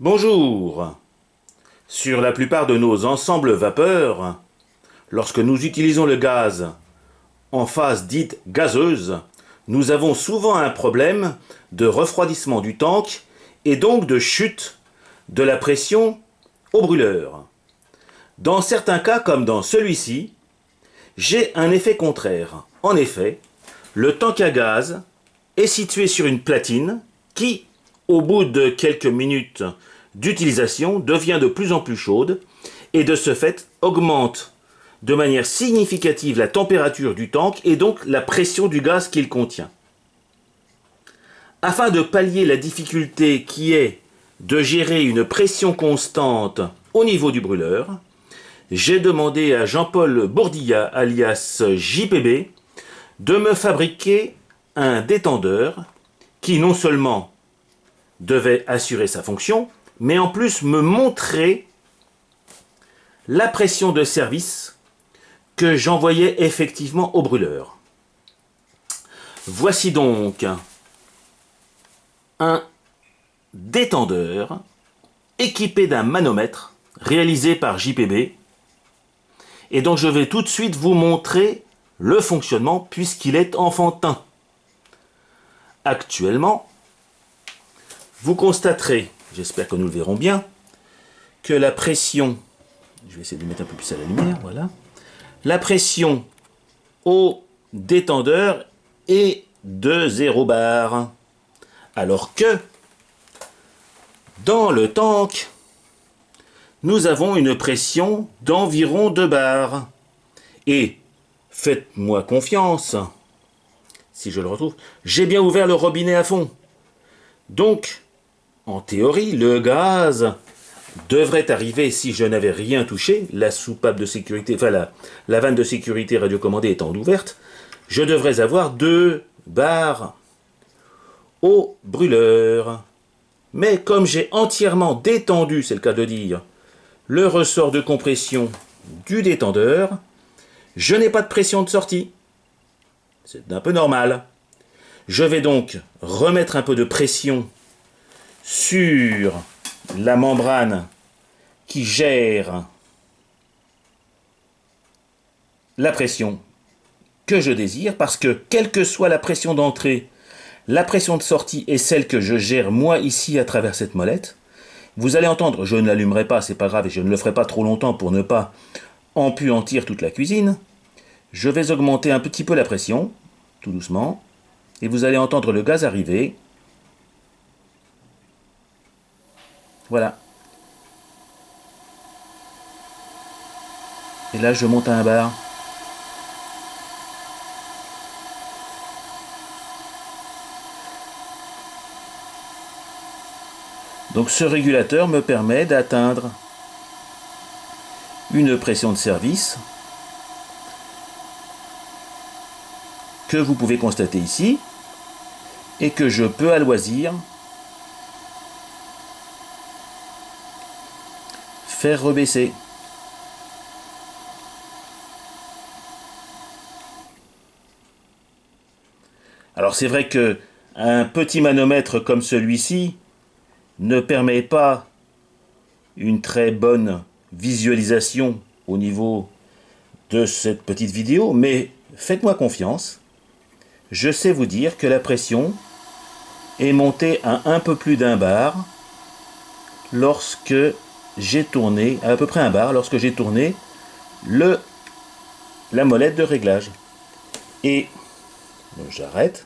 Bonjour. Sur la plupart de nos ensembles vapeurs, lorsque nous utilisons le gaz en phase dite gazeuse, nous avons souvent un problème de refroidissement du tank et donc de chute de la pression au brûleur. Dans certains cas, comme dans celui-ci, j'ai un effet contraire. En effet, le tank à gaz est situé sur une platine qui, au bout de quelques minutes d'utilisation, devient de plus en plus chaude et de ce fait augmente de manière significative la température du tank et donc la pression du gaz qu'il contient. Afin de pallier la difficulté qui est de gérer une pression constante au niveau du brûleur, j'ai demandé à Jean-Paul Bourdillat, alias JPB, de me fabriquer un détendeur qui non seulement devait assurer sa fonction, mais en plus me montrer la pression de service que j'envoyais effectivement au brûleur. Voici donc un détendeur équipé d'un manomètre réalisé par JPB, et donc je vais tout de suite vous montrer le fonctionnement puisqu'il est enfantin. Actuellement, vous constaterez, j'espère que nous le verrons bien, que la pression, je vais essayer de mettre un peu plus à la lumière, voilà, la pression au détendeur est de 0 bar, alors que dans le tank, nous avons une pression d'environ 2 bars. Et faites-moi confiance, si je le retrouve, j'ai bien ouvert le robinet à fond. Donc, en théorie, le gaz devrait arriver, si je n'avais rien touché, la soupape de sécurité, enfin la vanne de sécurité radiocommandée étant ouverte, je devrais avoir 2 bars au brûleur. Mais comme j'ai entièrement détendu, c'est le cas de dire, le ressort de compression du détendeur, je n'ai pas de pression de sortie. C'est un peu normal. Je vais donc remettre un peu de pression sur la membrane qui gère la pression que je désire, parce que quelle que soit la pression d'entrée, la pression de sortie est celle que je gère moi ici à travers cette molette. Vous allez entendre, je ne l'allumerai pas, c'est pas grave, et je ne le ferai pas trop longtemps pour ne pas empuantir toute la cuisine. Je vais augmenter un petit peu la pression, tout doucement, et vous allez entendre le gaz arriver. Voilà. Et là, je monte à 1 bar. Donc ce régulateur me permet d'atteindre une pression de service que vous pouvez constater ici et que je peux à loisir faire rebaisser. Alors c'est vrai que un petit manomètre comme celui-ci ne permet pas une très bonne visualisation au niveau de cette petite vidéo, mais faites-moi confiance, je sais vous dire que la pression est montée à un peu plus d'1 bar lorsque j'ai tourné, à peu près 1 bar, lorsque j'ai tourné la molette de réglage. Et j'arrête.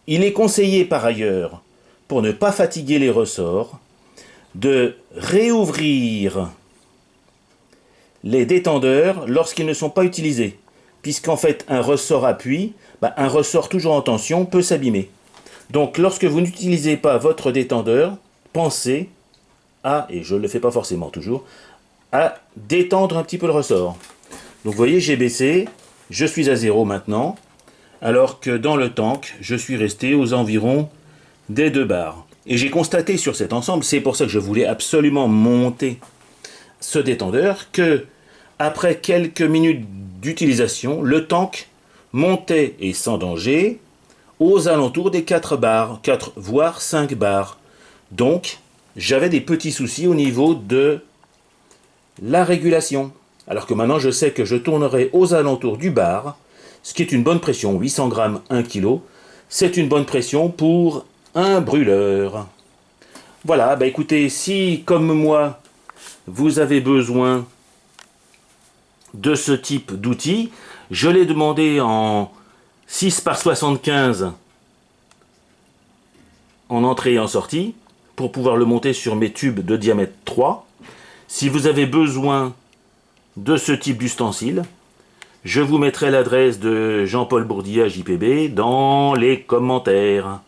Il est conseillé par ailleurs, pour ne pas fatiguer les ressorts, de réouvrir les détendeurs lorsqu'ils ne sont pas utilisés. Puisqu'en fait, un ressort appui, un ressort toujours en tension peut s'abîmer. Donc lorsque vous n'utilisez pas votre détendeur, pensez à, et je ne le fais pas forcément toujours, à détendre un petit peu le ressort. Donc vous voyez, j'ai baissé, je suis à 0 maintenant, alors que dans le tank, je suis resté aux environs des 2 bars. Et j'ai constaté sur cet ensemble, c'est pour ça que je voulais absolument monter ce détendeur, que après quelques minutes d'utilisation, le tank montait, et sans danger, aux alentours des 4 bars, 4 voire 5 bars. Donc, j'avais des petits soucis au niveau de la régulation. Alors que maintenant, je sais que je tournerai aux alentours du bar, ce qui est une bonne pression, 800 grammes, 1 kg. C'est une bonne pression pour un brûleur. Voilà, bah écoutez, si comme moi, vous avez besoin de ce type d'outil, je l'ai demandé en 6 par 75 en entrée et en sortie pour pouvoir le monter sur mes tubes de diamètre 3. Si vous avez besoin de ce type d'ustensile, je vous mettrai l'adresse de Jean-Paul Bourdillat JPB dans les commentaires.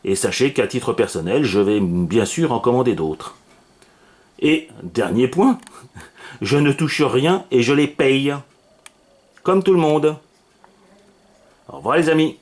Et sachez qu'à titre personnel, je vais bien sûr en commander d'autres. Et, dernier point, je ne touche rien et je les paye. Comme tout le monde. Au revoir les amis.